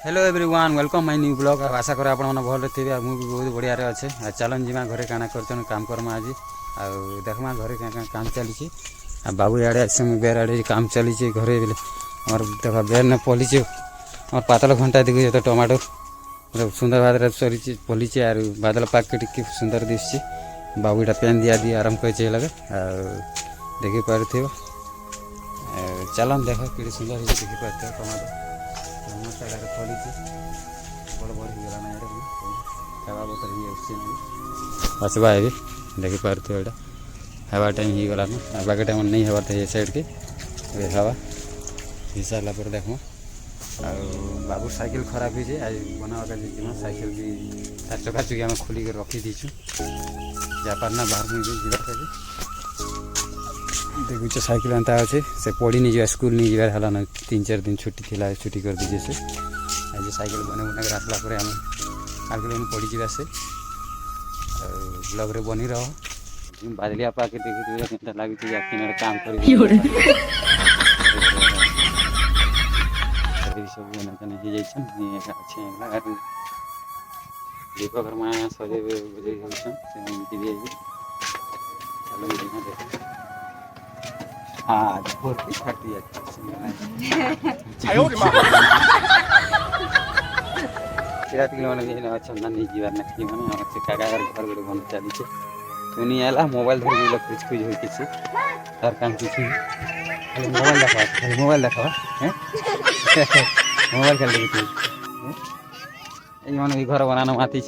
Hello everyone welcome my new blog. आशा कर आपण मैंने भल थे मुझे बहुत बढ़िया अच्छे। चलन जीमा घरे काना कर काम करमा आज देखमा घरे क्या काम चली बाबू आड़े आसे बेर आड़े काम चली घरे और देखा बेर ने पली और पातल घंटा देखिए तो टमाटो मतलब सुंदर भाव सरी पली और बादल पाक के टिके सुंदर दिशे। बाबू इटा पेन दिया दी आराम कर लगे देखी पारे चलन देख कि सुंदर देखी पारे टमाटो टमाटर फली बड़ बड़ होगा ना खावा बतर बसवा है देखी पारे यहाँ हवा टाइम हो गला ना बाकी टाइम नहीं हवा था ये साइड के हवा हो सारा पर देख बाबू साइकिल खराब हो आज बना साइकिल भी चार चका चुकी आम खोलिक रखी दीचु जापार ना बाहर मुझे देखुच साइकिल एंता अच्छे से पढ़ी नहीं जा स्कूल नहीं जाबार है ना 3-4 दिन छुट्टी थी छुट्टी कर दीजिए से आज साइकिल बने बुना कर आसला आम काल पड़ी जा से ब्लॉग रे बनी रहो बादलिया पाके देखी लगे काम कर दीपक माया सजे बुझे हाँ फटी अच्छा नहीं जीवार ना कि मैंने काका घर गोटे बंद चली तुनी आला मोबाइल धर खुज खुज हो किसी तार काम किसी मोबाइल देखा मोबाइल खेल ये घर बनाना माती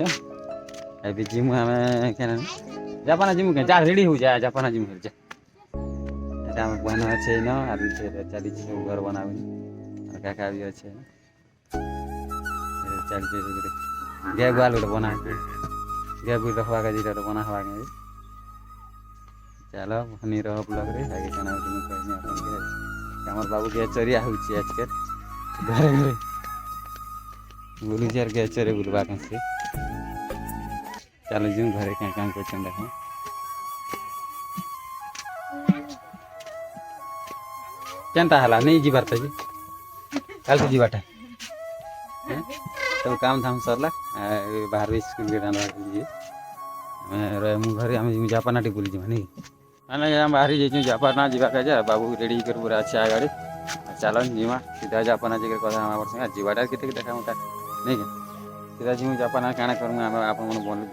अभी जिमु हमें क्या जापाना जिमु क्या जा रेडी हो जाए जापाना जिमु जा बहन अच्छे न आदमी चली सब घर बना काका भी अच्छे चलते गै गुआल गोटे बना गै बुल रखवा का जीटा बना हवा चलो बनी रह ब्लॉग रे आगे कहना हमार बाबू के चरिया हो आजकल घरे घरे बुलू यार के चरे बुलवा से चलो जो घरे क्या काम कर देख केनता हला नहीं जीवार जी कल तो जीवाटा तो काम धाम सरला बाहर स्कूल के डाल घरे आम जापाना टी बुली जी नहीं बाहरी जाइए जापाना जा बाबू रेडी कर पूरा अच्छे आ गाड़ी चलो जीमा सीधा जापाना जी कथा हमारे जीवाटा के देखा मोटा नहीं क्या सीधा जी जापाना काना करूँ आप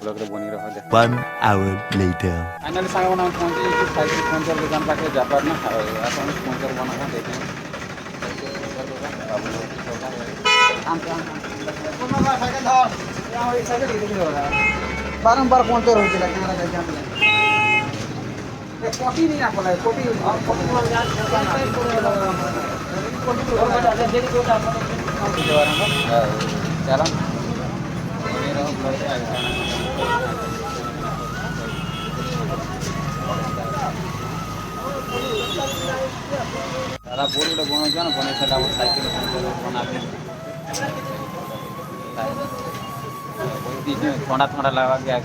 ब्लॉग रे बनी रहो 1 hour later फाइनली सांग बना पहुंची साइकिल पंचर दुकान पाखे जापार ना आप पंचर बना देखें बारंबार पंचर कॉपी नहीं आपला कॉपी चला सारा बोर्ड बना बने सारा साइकिल बना ठंडा ठंडा लगा गया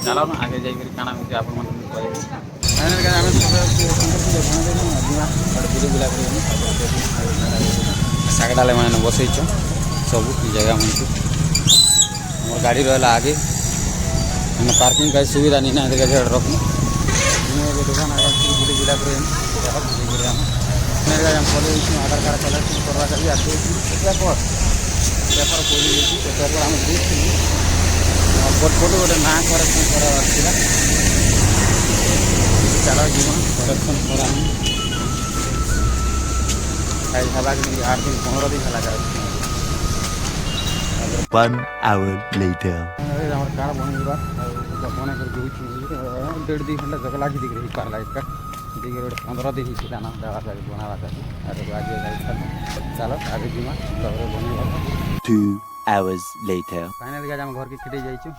चलो ना आगे जाकर खाना मुझे आप सागडाले मैंने बसईच सब जगह मन मोर गाड़ी रहा आगे मैंने पार्किंग का सुविधा नहीं ना रखना दुकान बुले जिला आधार कार्ड चला करवा पेपर पेपर खोली पेपर आम फोटो गोटे ना करार चलो जीवन कलेक्शन करा हवा 8 दिन 15 दिन है 1 hour later कार बनेगा बना कर 1.5-2 घंटा जगह लगी दिख रही पार लाइट का दिखे 15 दिन ही ना दवा बनावा चलो आगे जीमा बनेगा 2 hours later फाइनल आज घर के खिटे जाइछु और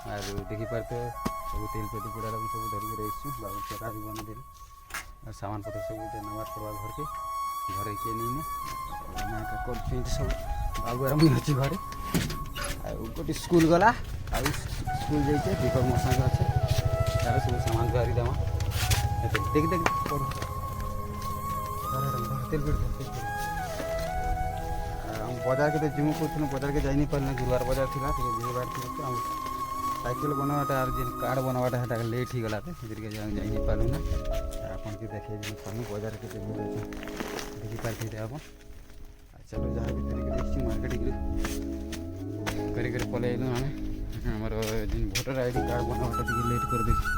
देखी पारते सब तेल पेटी पुड़ा सब धरिक रही बाबू चेरा भी बना दे और सामान पत्र सब नवार करवा घर के घरे किए नहीं कर सब बाबू आराम अच्छी घरे गोटे स्कूल गला स्कूल जाइए दीपक मो सागर अच्छे ଚାଲ ସବୁ ସାମାନ ଧରି ଦେମା ଦେଖ ଦେଖ ପଡ଼ ତେଲ ପେଡ଼ ବଜାର କେତେ ଯିମୁ କହୁଥିଲୁ ବଜାରକେ ଯାଇ ନାଇଁ ପାରିଲେ ଗୁରୁବାର ବଜାର ଥିଲା ଟିକେ ଯିବାର ଥିଲା ତ ସାଇକେଲ ବନାବାଟା আর যেন কার্ড বনাবাটা সেটা লেট হয়ে গলা সেদিকে যাই নাই পারলু না আপনাকে দেখাই দিন পারলু বজার কেতে ভিড় আছে দেখি পারথিতে আপন চলো যাহা ভিতরে দেখছি মার্কেট করে করে পলাই এলু আমি আমার যেন ভোটার আইডি কার্ড বনাবাটা টিকে লেট করে দিচ্ছি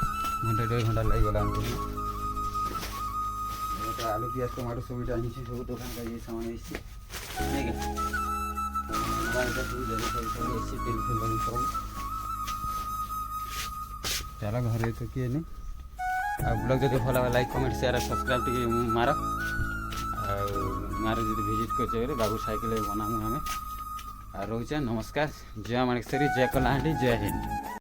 ঘন্টা 1.5 ঘন্টা লাগি গলা আমি এটা আলু পিঁয়াজ টমাটো সবটা আনিছি সব দোকান কাজে সামান এসেছি ঠিক আছে এটা সব জায়গায় সব এসেছি তেল ফেল সব चलो घरे तो किए नहीं ब्लॉग जो भल like comment share subscribe T मार मार जो विजिट कर बाबू साइकिल बनामु आम रोचे नमस्कार जय माणेश्वरी जय कलाहांडी जय हिंद।